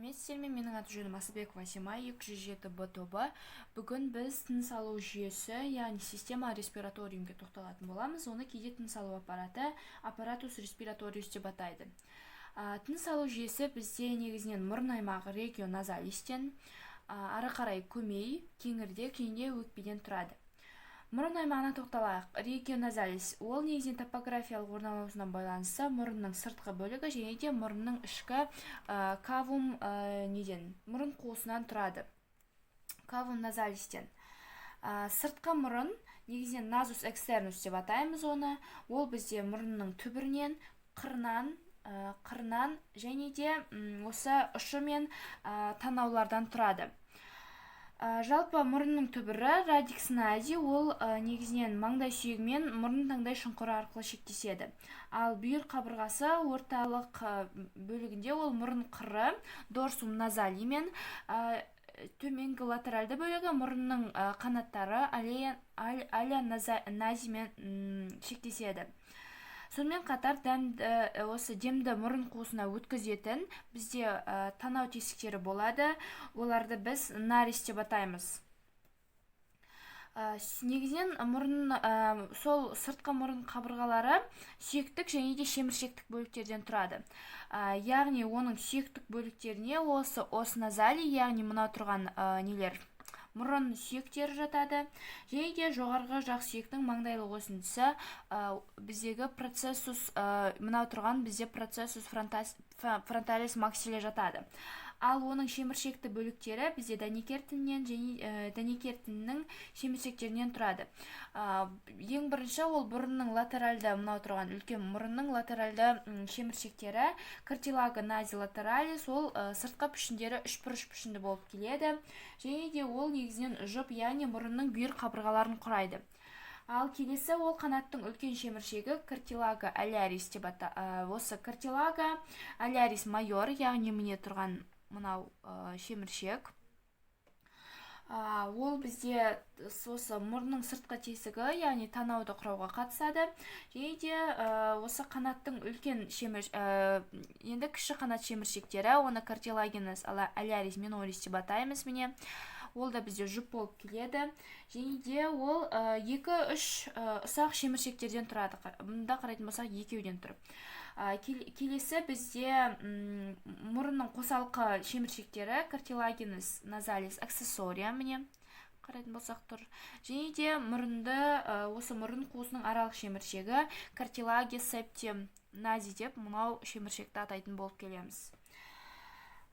Сәлеметсіздер ме? Менің аты жөнім Асылбекова Асима, 207 Б тобы. Бүгін біз тыныс алу жүйесі, яғни система респираториумге тоқталатын боламыз. Оны кейде тыныс алу аппараты, аппаратус респираториус деп атайды. Тыныс алу жүйесі бізде негізінен мұрын аймағы регионазалистен, ары қарай көмей, кеңірдек және өкпеден тұрады. Мұрын аймағына тоқталайық. Регионазалис ол негізінен топографиялық орналасуына байланысты мұрынның сыртқы бөлігі және де мұрынның ішкі кавум мұрын қуысынан тұрады. Кавум назалистен. Сыртқы мұрын негізінен назус экстернус деп атаймыз оны. Ол бізде мұрынның түбірінен, қырынан және де осы ұшы мен танаулардан тұрады. Жалпы мұрынның түбірі радикс нази, ол негізінен маңдай сүйегі мен мұрын таңдай шұңқыры арқылы шектеседі. Ал бүйір қабырғасы орталық бөлігінде ол мұрын қыры дорсум назали мен төменгі латеральды бөлігі мұрынның қанаттары аля нази мен шектеседі. Сонымен қатар осы демді мұрын қуысына өткізетін бізде танау тесіктері болады. Оларды біз нарис деп атаймыз. Негізінен сол сыртқы мұрын қабырғалары сүйектік және де шеміршектік бөліктерден тұрады. Яғни оның сүйектік бөліктеріне осы ос назали, яғни мынау тұрған нелер мұрын сүйектері жатады. Және де жоғарғы жақ сүйектің маңдайлы осындысы біздегі процессус, мынау тұрған бізде процессус фронталис максиле жатады. Ал оның шеміршекті бөліктері бізде дәнекер тінінен және дәнекер тінінің шеміршектерінен тұрады. Ең бірінші ол бұрынның латеральды, мынау тұрған үлкен мұрынның латеральды шеміршектері картилага нази латералис, ол сыртқы пішіндері үшбұрыш пішінді болып келеді. Және де ол негізінен жұп, яғни мұрынның бүйір қабырғаларын құрайды. Ал келесі ол қанаттың үлкен шеміршегі картилага алярис деп атайды. Осы картилага алярис майор, яғни міне тұрған мынау шеміршек. Ол бізде осы мұрынның сыртқы тесігі, яғни танауды құрауға қатысады. Және де осы қанаттың үлкен енді кіші қанат шеміршектері, оны картилагенез алярис минорис деп атаймыз міне. Ол да бізде жұп болып келеді. Және де ол 2-3 ұсақ шеміршектерден тұрады. Мұнда қарайтын болсақ екеуден тұрып. Келесі бізде мұрынның қосалқы шеміршектері картилагенез назалис аксессория міне қарайтын болсақ тұр. Және де осы мұрын қуысының аралық шеміршегі картилаге септем нази деп мынау шеміршекті атайтын болып келеміз.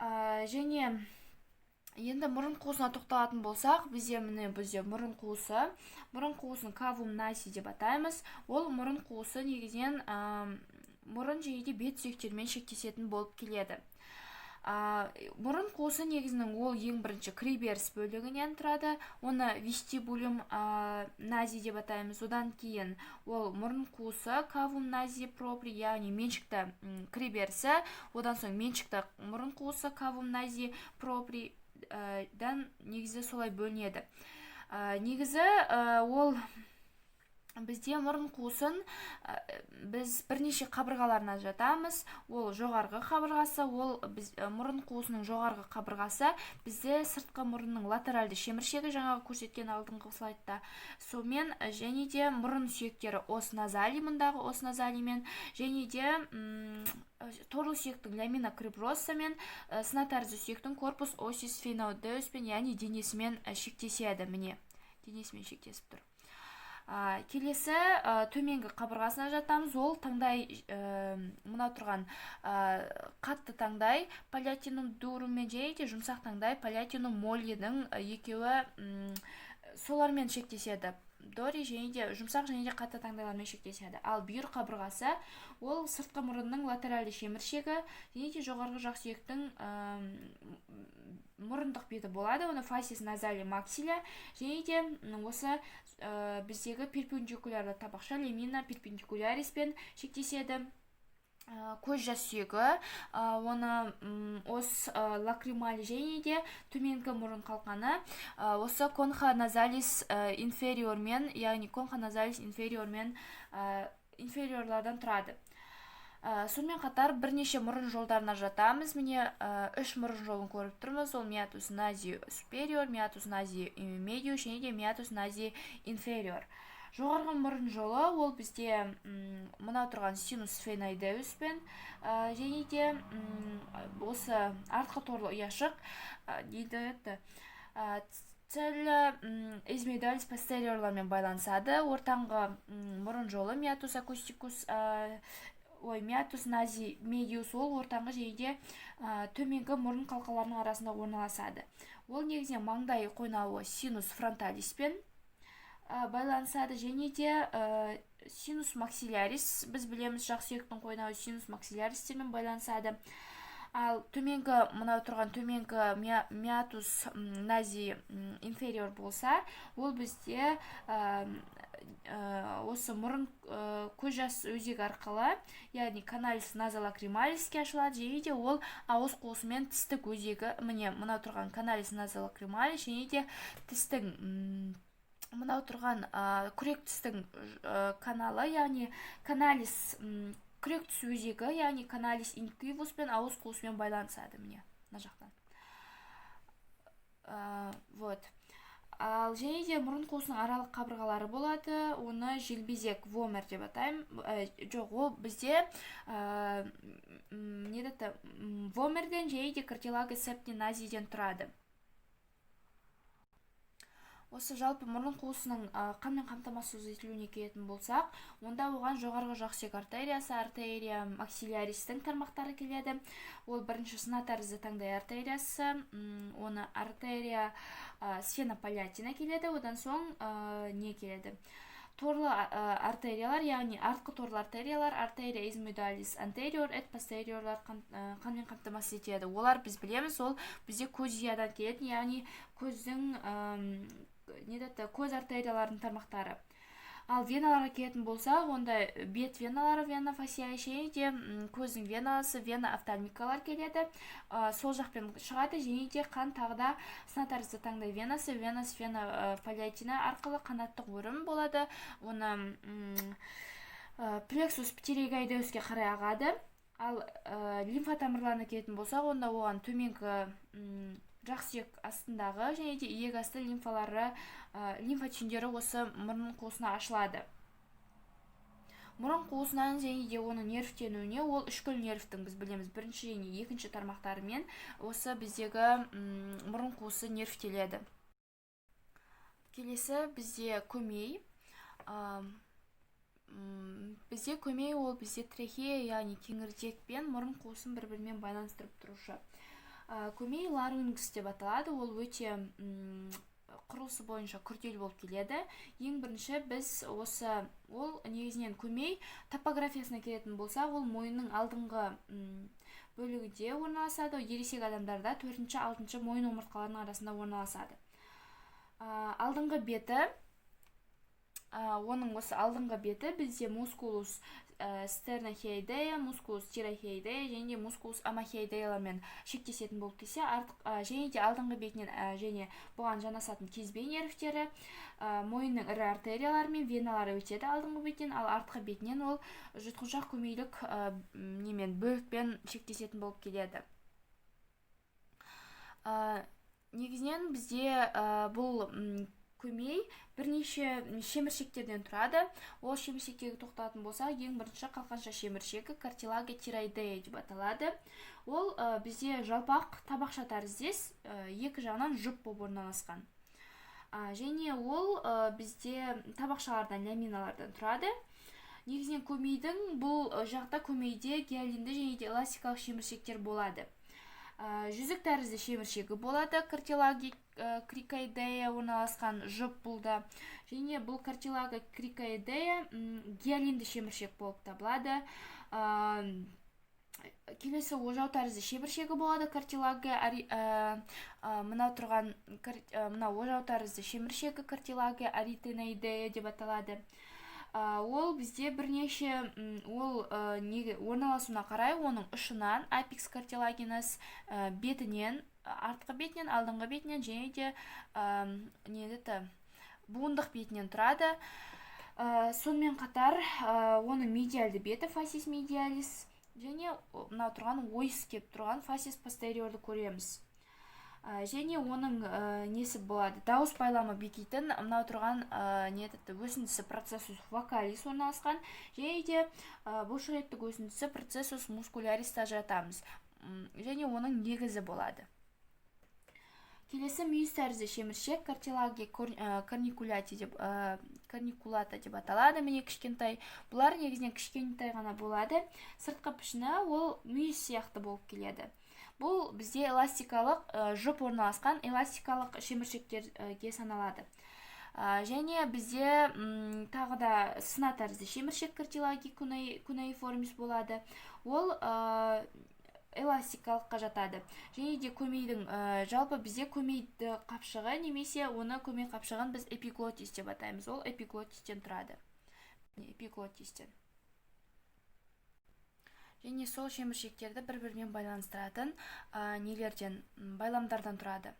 Және енді мұрын қуысына тоқталатын болсақ, бізде мұрын қуысын кавум нази деп атаймыз. Ол мұрын қуысы негізінен мұрын және де бет сүйектермен шектесетін болып келеді. Мұрын қуысы негізінің ол ең бірінші криберс бөлігінен тұрады. Оны вестибулюм нази деп атаймыз. Одан кейін ол мұрын қуысы кавум нази пропри, яғни меншікті криберсі. Одан соң меншікті мұрын қуысы кавум нази пропри дан негізі солай бөлінеді. Негізі ол бізде мұрын қуысын біз бірнеше қабырғаларына жатамыз. Ол жоғарғы қабырғасы, мұрын қуысының жоғарғы қабырғасы бізде сыртқы мұрынның латеральды шеміршегі, жаңағы көрсеткен алдыңғы слайдта. Сонымен және де мұрын сүйектері ос назали, мұндағы ос назалимен, және де торлы сүйектің ламина криброссамен, сынатарзы сүйектің корпус осис фенодеуспен, яғни денесімен шектеседі, міне, денесімен шектесіп тұр. Келесі төменгі қабырғасына жатамыз. Ол таңдай, мұна тұрған қатты таңдай палятинум дурум мен және де жұмсақ таңдай палятинум моллидің екеуі солармен шектеседі. Дори және де жұмсақ және де қатты таңдайлармен шектеседі. Ал бүйір қабырғасы ол сыртқы мұрынның латеральды шеміршегі және де жоғарғы жақ сүйектің мұрындық беті болады. Оны фасис назали максиле және де осы біздегі перпендикулярды табақша ламина перпендикуляриспен шектеседі. Көз жас сүйегі, оны ос лакримали және де төменгі мұрын қалқаны осы конха назалис инфериормен, яғни конха назалис инфериормен инфериорлардан тұрады. Сонымен қатар бірнеше мұрын жолдарына жатамыз. Міне 3 мұрын жолын көріп тұрмыз. Ол миатус нази superior, миатус нази medius және де миатус нази inferior. Жоғарғы мұрын жолы ол бізде мына тұрған синус сфеноидеус пен және де осы артқы торлы ұяшық дейді целі эзмедалис постериорлармен байланысады. Ортаңғы мұрын жолы миатус акустикус миатус нази медиус ол ортаңғы және де төменгі мұрын қалқаларының арасында орналасады. Ол негізінен маңдай қойнауы синус фронталиспен байланысады және де синус максилярис, біз білеміз жақсүйектің қойнауы синус максиляристермен байланысады. Ал төменгі, мына тұрған төменгі миатус нази инфериор болса, ол бізде осы мұрын көз жас өзегі арқылы, яғни каналис назолакрималиске ашылады және де ол ауыз қуысымен тістік өзегі, мына тұрған каналис назолакрималис және де тістің мынау тұрған күрек тістің каналы, яғни каналис күрек тіс өзегі, яғни каналис инквивус пен ауыз қуысымен байланысады. Міне мына жақтан. Вот. Ал және де мұрын қуысының аралық қабырғалары болады, оны желбезек вомер деп атаймын. Жоқ, ол бізде вомерден және де картилага септиназиден тұрады. Осы жалпы мұрын қуысының қанмен қамтамасыз етілуіне келетін болсақ, онда оған жоғарғы жақсүйек артериясы, артерия максиляристің тармақтары келеді. Ол бірінші сына тәрізді таңдай артериясы, оны артерия сфенопалятина келеді, одан соң не келеді? Торлы артериялар, яғни артқы торлы артериялар, артерия измедалис антериор, эт постериорлар қанмен қамтамасыз етеді. Олар біз білеміз, ол бізде көз жиядан келетін, яғни көздің көз артерияларының тармақтары. Ал веналарға келетін болсақ, онда бет веналары, вена фасиа және де көздің венасы, вена офтальмикалар келеді. Сол жақпен шығады және де қан тағда сына тәрізді таңдай венасы, вена палиатина арқылы қанаттық өрім болады. Оны плексус птеригоидеуске қарай ағады. Ал лимфа тамырларына келетін болсақ, онда оған төменгі жақсүйек астындағы және де иек асты лимфалары, лимфа түйіндері осы мұрын қуысына ашылады. Мұрын қуысынан және де оның нервтенуіне ол үшкіл нервтің, біз білеміз, бірінші және екінші тармақтарымен осы біздегі мұрын қуысы нервтеледі. Келесі бізде көмей. Бізде көмей ол бізде трахея, яғни кеңірдек пен мұрын қуысын бір-бірімен байланыстырып тұрушы. Көмей ларингс деп аталады, ол өте құрылысы бойынша күрделі болып келеді. Ең бірінші біз ол негізінен көмей топографиясына келетін болса, ол мойынның алдыңғы бөлігінде орналасады. Ересек адамдарда 4-6 мойын омыртқаларының арасында орналасады. Алдыңғы беті, оның осы алдыңғы беті бізде мускулус стернохеидея, мускулус тирохеидея және мускулус амохеидеялармен шектесетін болып келсе, және де алдыңғы бетінен және бұған жанасатын кезбе нервтері, мойынның ірі артериялары мен веналары өтеді алдыңғы бетінен, ал артқы бетінен ол жұтқыншақ көмейлік бөлікпен шектесетін болып келеді. Негізінен бізде бұл көмей бірнеше шеміршектерден тұрады. Ол шеміршектегі тоқталатын болса, ең бірінші қалқанша шеміршегі картилага тироидея деп аталады. Ол бізде жалпақ табақша тәріздес, екі жағынан жұп болып орналасқан. Және ол бізде табақшалардан, ламиналардан тұрады. Негізінен көмейдің бұл жақта көмейде гиалинді және де эластикалық шеміршектер болады. Жүзік тәрізді шеміршегі болады, картилага крикоидея орналасқан жұп бұлда. Және бұл картилага крикоидея гиалинді шеміршек болып табылады. Келесі ожау тәрізді шеміршегі болады, картилага мына тұрған ожау тәрізді шеміршегі картилага аритеноидея деп аталады. Ол бізде бірнеше орналасуына қарай оның ұшынан апикс картилагенас бетінен, артқы бетінен, алдыңғы бетінен және де буындық бетінен тұрады. Сонымен қатар оның медиалды беті, фасис медиалис, және мынау тұрған ойыс келіп тұрған фасис постериорды көреміз. Және оның несі болады, дауыс байламы бекитін мынау тұрған өсіндісі процессус вокалис орналасқан, және де бұлшықеттік өсіндісі процессус мускулярис жатамыз. Және оның негізі болады. Келесі мүйіз тәрізді шеміршек картилагия корникулата деп аталады. Міне кішкентай, бұлар негізінен кішкентай ғана болады. Сыртқы пішіні ол мүйіз сияқты болып келеді. Бұл бізде эластикалық жұп орналасқан эластикалық шеміршектерге саналады. Және бізде тағы да сына тәрізді шеміршек картилагия кунеиформис болады. Ол эластикалыққа жатады. Және де көмейдің, жалпы бізде көмейді қапшығы немесе оны көмей қапшығын біз эпиглотис деп атаймыз. Ол эпиглотистен тұрады. Эпиглотистен. Және сол шеміршектерді бір-бірімен байланыстыратын нелерден, байламдардан тұрады.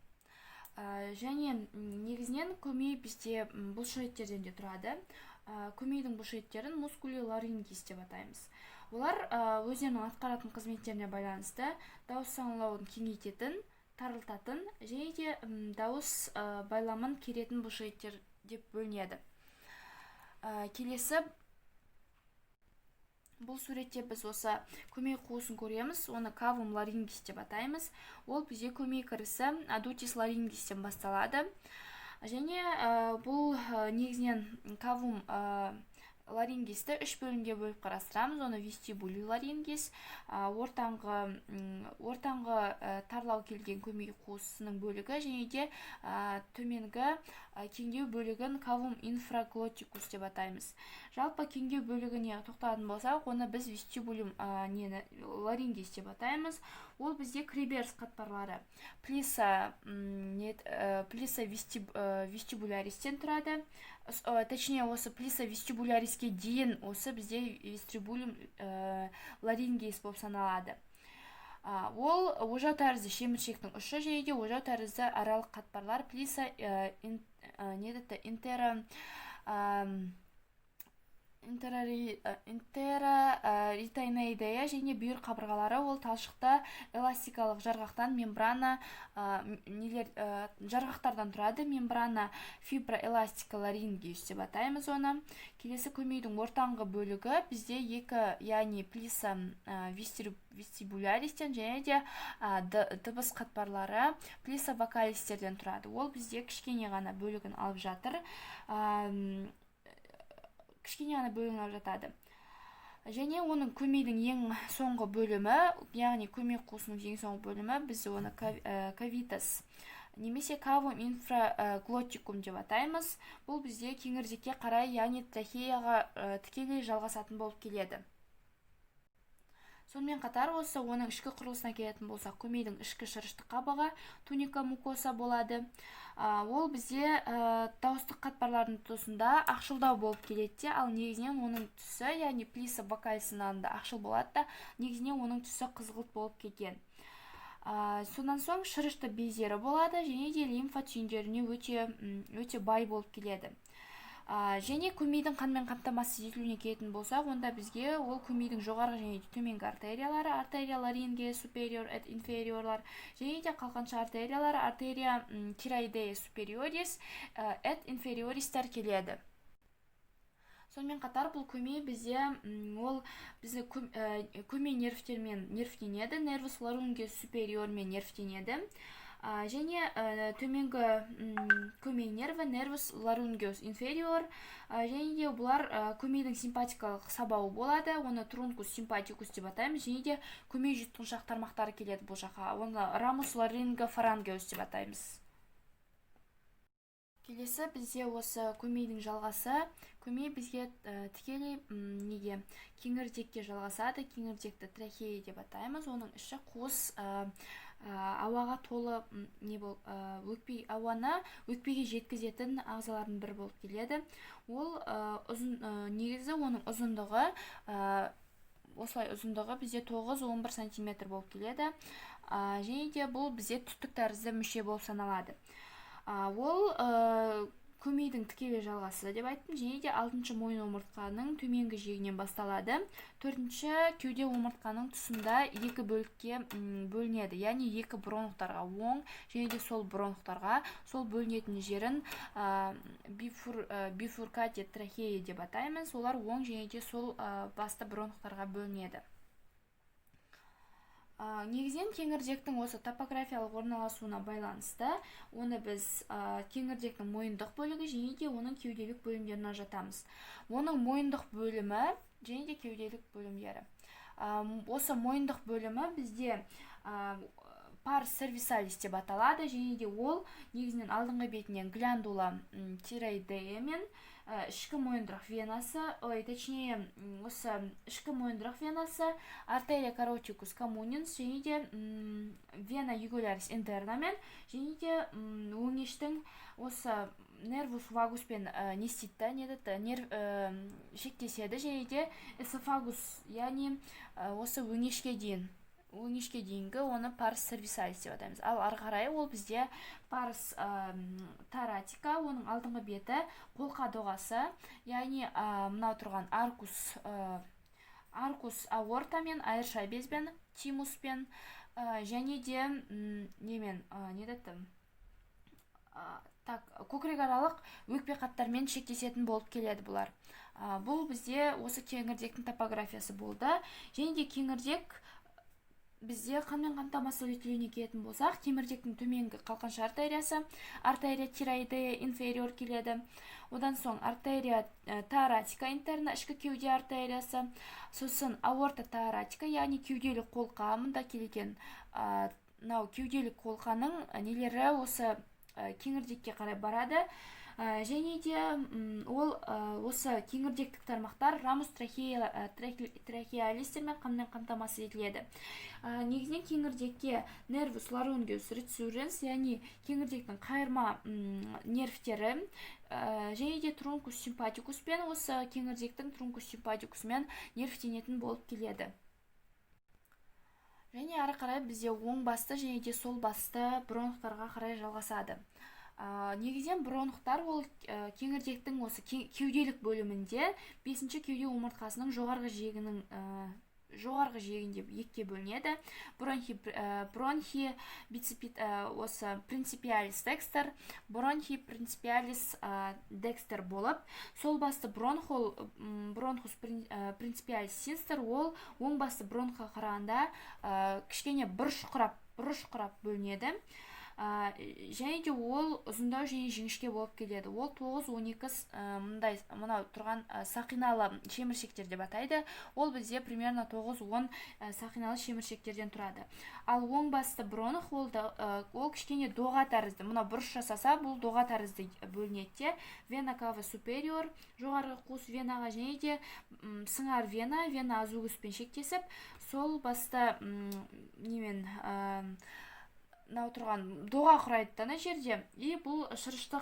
Және негізінен көмей бізде бұлшықеттерден де тұрады. Көмейдің бұлшықеттерін мускулоларингис деп атаймыз. Олар өздерінің атқаратын қызметтеріне байланысты дауыс саңылауын кеңейтетін, тарылтатын, және де дауыс байламын керетін бұлшықеттер деп бөлінеді. Келесі, бұл суретте біз осы көмей қуысын көреміз, оны кавум ларингис деп атаймыз. Ол бізде көмей кірісі адутис ларингистен басталады. Және бұл негізінен кавум ларингисті үш бөлімге бөліп қарастырамыз. Оны вестибули ларингис, ортаңғы тарлау келген көмей қуысының бөлігі, және де төменгі кеңдеу бөлігін кавум инфраглотикус деп атаймыз. Жалпы кеңдеу бөлігіне тоқталатын болсақ, оны біз вестибулим ларингис деп атаймыз. Ол бізде криберс қатпарлары плиса вестибуляристен тұрады. Точнее, осы плиса вестибуляриске дейін осы бізде вестибулим ларингис болып саналады. Ол ожау тәрізді шеміршектің ұшы, және де ожау тәрізді аралық қатпарлар плиса интераритайнеидея және бүйір қабырғалары. Ол талшықта эластикалық жарғақтан мембрана жарғақтардан тұрады. Мембрана фиброэластика ларингис деп атаймыз оны. Келесі көмейдің ортаңғы бөлігі бізде екі, яғни плиса вестибуляристен және де дыбыс қатпарлары плиса вокалистерден тұрады. Ол бізде кішкене ғана бөлігін алып жатыр. Жатады. Және оның көмейдің ең соңғы бөлімі, яғни көмей қуысының ең соңғы бөлімі, біз оны кавитас немесе кавум инфраглотикум деп атаймыз. Бұл бізде кеңірдекке қарай, яғни трахеяға тікелей жалғасатын болып келеді. Сонымен қатар осы оның ішкі құрылысына келетін болсақ, көмейдің ішкі шырышты қабығы туника мукоса болады. Ол бізде дауыстық қатпарлардың тұсында ақшылдау болып келеді, ал негізінен оның түсі, яғни плиса вокалисінің ақшыл болады да, негізінен оның түсі қызғылт болып кеткен. Сонан соң шырышты безері болады, және де лимфа түйіндеріне өте бай болып келеді. Және көмейдің қанмен қамтамасыз етілуіне келетін болсақ, онда бізге ол көмейдің жоғарғы және төменгі артериялары, артерия ларинге superior et inferioрлар, және де қалқанша артериялары, артерия тироидея superiorис et inferioристер келеді. Сонымен қатар бұл көмей бізде көмей нервтермен нервтенеді, нервус ларунге superiorмен нервтенеді. Және төменгі көмей нерві нервус ларунгеус инфериор, және де бұлар көмейдің симпатикалық сабауы болады, оны трункус симпатикус деп атаймыз, және де көмей жұтқыншақ тармақтары келеді бұл жаққа, оны рамус ларингофарангеус деп атаймыз. Келесі бізде осы көмейдің жалғасы. Көмей бізге тікелей кеңірдекке жалғасады, кеңірдекті трахея деп атаймыз, оның іші қуыс ауаға толы ауаны өкпеге жеткізетін ағзалардың бірі болып келеді. Ол негізі оның ұзындығы, осылай ұзындығы бізде 9-11 см болып келеді. Және де бұл бізде түтік тәрізді мүше болып саналады. Ол көмейдің тікелей жалғасы деп айттым. Және де 6-шы мойын омыртқаның төменгі жиегінен басталады. 4-ші кеуде омыртқаның тұсында 2 бөлікке бөлінеді. Яғни 2 бронхтарға, оң және де сол бронхтарға, сол бөлінетін жерін бифуркатия трахея деп атаймыз. Олар оң және де сол басты бронхтарға бөлінеді. Негізен кеңірдектің осы топографиялық орналасуына байланысты оны біз кеңірдектің мойындық бөлігі және де оның кеуделік бөлімдерін ажыратамыз. Оның мойындық бөлімі және де кеуделік бөлімдері. Осы мойындық бөлімі бізде парс сервисалис деп аталады, және де ол негізінен алдыңғы бетінен гландула тиреоидея мен ішкі мойындырақ венасы, точнее, осы ішкі мойындырақ венасы артерия каротикус коммунинс және де вена югулярис интернамен және де өңештің осы нервус вагуспен не істейді, нерв шектеседі, және де эсофагус, яғни осы өңешке дейінгі оны парс сервисалис деп атаймыз. Ал ары қарай ол бізде парс таратика, оның алдыңғы беті қолқа доғасы, яғни мынау тұрған аркус аортамен, айырша безбен, тимуспен және де көкірекаралық өкпе қаттармен шектесетін болып келеді бұлар. Бұл бізде осы кеңірдектің топографиясы болды. Және де кеңірдек бізде қанмен қамтамасыз етілуіне келетін болсақ, кеңірдектің төменгі қалқанша артериясы, артерия тиреоидея инфериор келеді. Одан соң артерия таратика интерна, ішкі кеуде артериясы, сосын аорта таратика, яғни кеуделік қолқа, мұнда келген кеуделік қолқаның нелері осы кеңірдекке қарай барады. Және де ол осы кеңірдектік тармақтар рамус трахеалистермен қанмен қамтамасыз етіледі. Негізінен кеңірдекке нервус ларингеус рецурренс, яғни кеңірдектің қайырма нервтері және де трункус симпатикуспен, осы кеңірдектің трункус симпатикусымен нервтенетін болып келеді. Және ары қарай бізде оң басты және де сол басты бронхтарға қарай жалғасады. Негізен бронхтар ол кеңірдектің осы кеуделік бөлімінде 5-ші кеуде омыртқасының жоғарғы жиегінде екіге бөлінеді. Бронхи осы принципиалис декстер, бронхи принципиалис декстер болып, сол басты бронхус принципиалис синстер, ол оң басты бронхқа қарағанда кішкене бұрыш-құрап бөлінеді. Және де ол ұзындау және жіңішке болып келеді. Ол 9-12 мынау тұрған сақиналы шеміршектер деп атайды. Ол бізде примерно 9-10 сақиналы шеміршектерден тұрады. Ал оң басты бронх ол кішкене доға тәрізді. Мына бұрыш жасаса, бұл доға тәрізді бөлінеді. Вена кава супериор, жоғарғы қуыс венаға және де сыңар вена азугуспен шектесіп, сол басты тұрған доға құрайды дана жерде. И бұл шырышты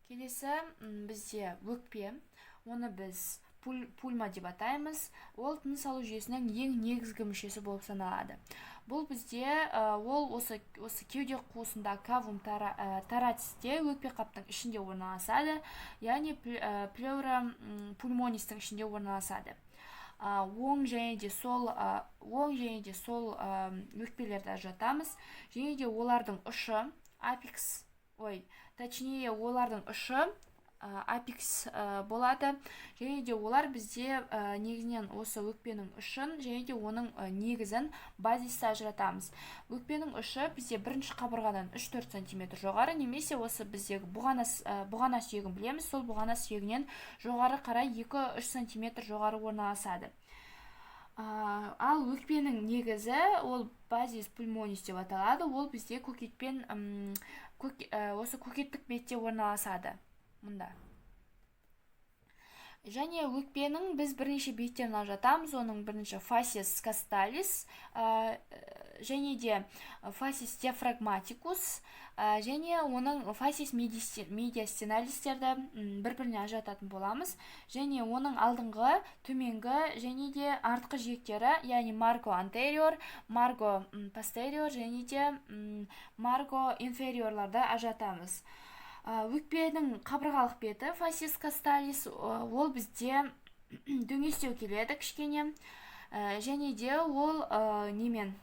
келесі бізде өкпе, оны біз пульма деп атаймыз. Ол тыныс алу жүйесінің ең негізгі мүшесі болып саналады. Бұл бізде ол осы кеуде қуысында кавум таратисте өкпе қаптың ішінде орналасады, яғни плевра пульмонистің ішінде орналасады. Оң және де сол өкпелерді ажыратамыз. Және де олардың ұшы апекс болады. Және де олар бізде негізінен осы өкпенің ұшын және де оның негізін базисті ажыратамыз. Өкпенің ұшы бізде бірінші қабырғадан 3-4 см жоғары, немесе осы біздегі бұғана сүйегін білеміз, сол бұғана сүйегінен жоғары қарай 2-3 см жоғары орналасады. Ал өкпенің негізі ол базис пульмонис деп аталады. Ол бізде көкеттік бетте орналасады. Мұнда. Және өкпенің біз бірнеше беттерін ажыратамыз. Оның бірінші фасис касталис, және де фасис диафрагматикус, және оның фасис медиастеналистерді бір-біріне ажырататын боламыз. Және оның алдыңғы, төменгі және де артқы жиектері, яғни марго антериор, марго постериор және де марго инфериорларды ажыратамыз. Өкпенің қабырғалық беті фасис касталис ол бізде дөңестеу келеді кішкене, және де ол немен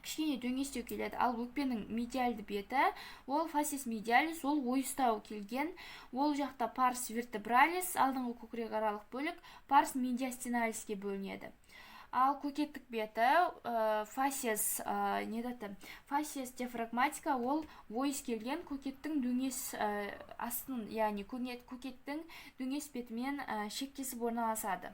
кішкене дөңестеу келеді. Ал өкпенің медиальды беті ол фасис медиалис, ол ойыстау келген. Ол жақта парс вертебралис, алдыңғы көкірек аралық бөлік, парс медиастиналиске бөлінеді. Ал көкеттік беті фасис фасис диафрагматика, ол ойыс келген көкеттің дөңес астын, яғни көкеттің дөңес бетімен шектесіп орналасады.